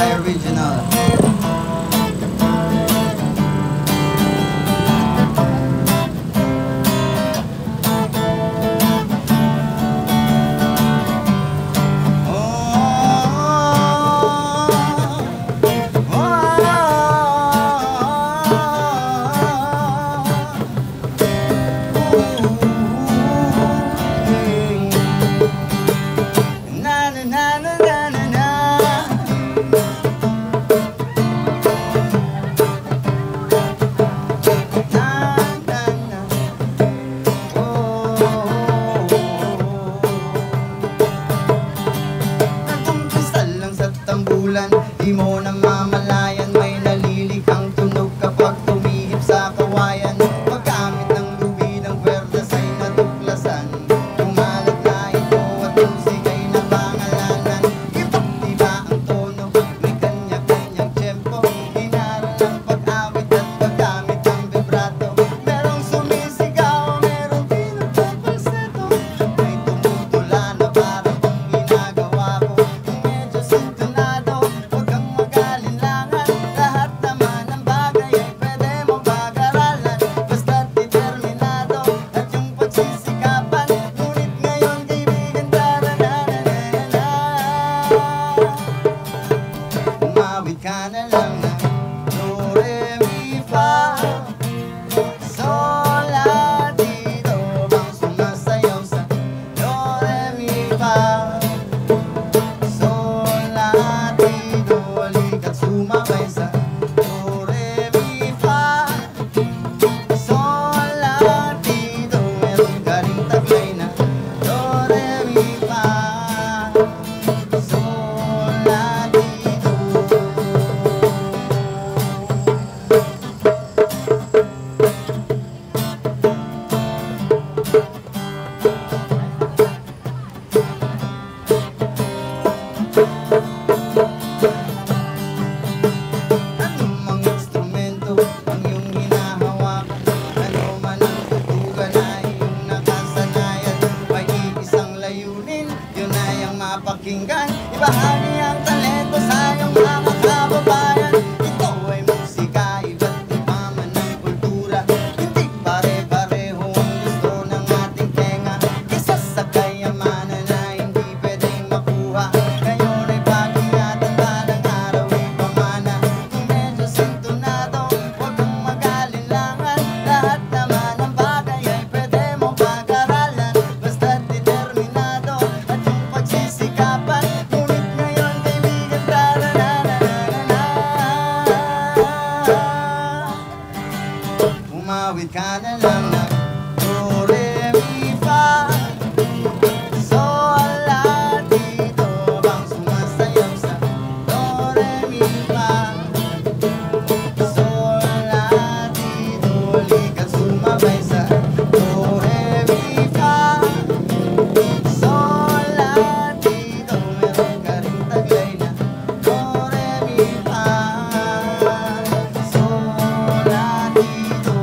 Original. Di mo namamalayan, may nalilikhang tunog kapag tumihip sa kawayan. Paggamit ng luwi ng werdas ay natuklasan, tumalag na ito at musika'y napangalanan. Iba't iba ang tono, may kanya-kanyang tempo, inaral ang pag-awit at paggamit ng vibrato. Merong sumisigaw, merong pinagpapalseto, may tumutula na parang kung ginagawa ko. Medyo sintonado, ka na lang na do, re, mi, fa, sol, la, ti, do. Bang sumasayaw sa do, re, mi, fa, sol, la, ti, do. Halika't sumabay sa do, re, mi, fa, sol, la, ti, do. Meron ka ring taglay na do, re, mi, fa, sol, la, ti, do. Anumang instrumento ang iyong hinahawakan, ano man ang tutugan ay iyong nakasanayan. May iisang layunin, yun ay ang mapakinggan. Ibahagi ang talento sa iyong mga kababayan. Ito ay musika, iba't iba man ang kultura. Hindi pare-pareho ang gusto ng ating tenga. Isa sa kayamanan na hindi pwedeng makuha. Ngayon ay pag-ingatan, balang araw ay pamana. Kung medyo sintonado, huwag kang mag-alinlangan. Lahat naman ng bagay ay pwede mong pag-aralan, basta't determinado at yung pagsisikapan. Ngunit ngayon, kaibigan, tarananana, umawit ka na lang na do, re, mi, fa, sol, la, ti, do. Bang sumasayaw sa do, re, mi, fa, sol, la, ti, do. Halika't sumabay sa do, re, mi, fa, sol, la, ti, do. Meron ka ring taglay na do, re, mi, fa, sol, la, ti, do.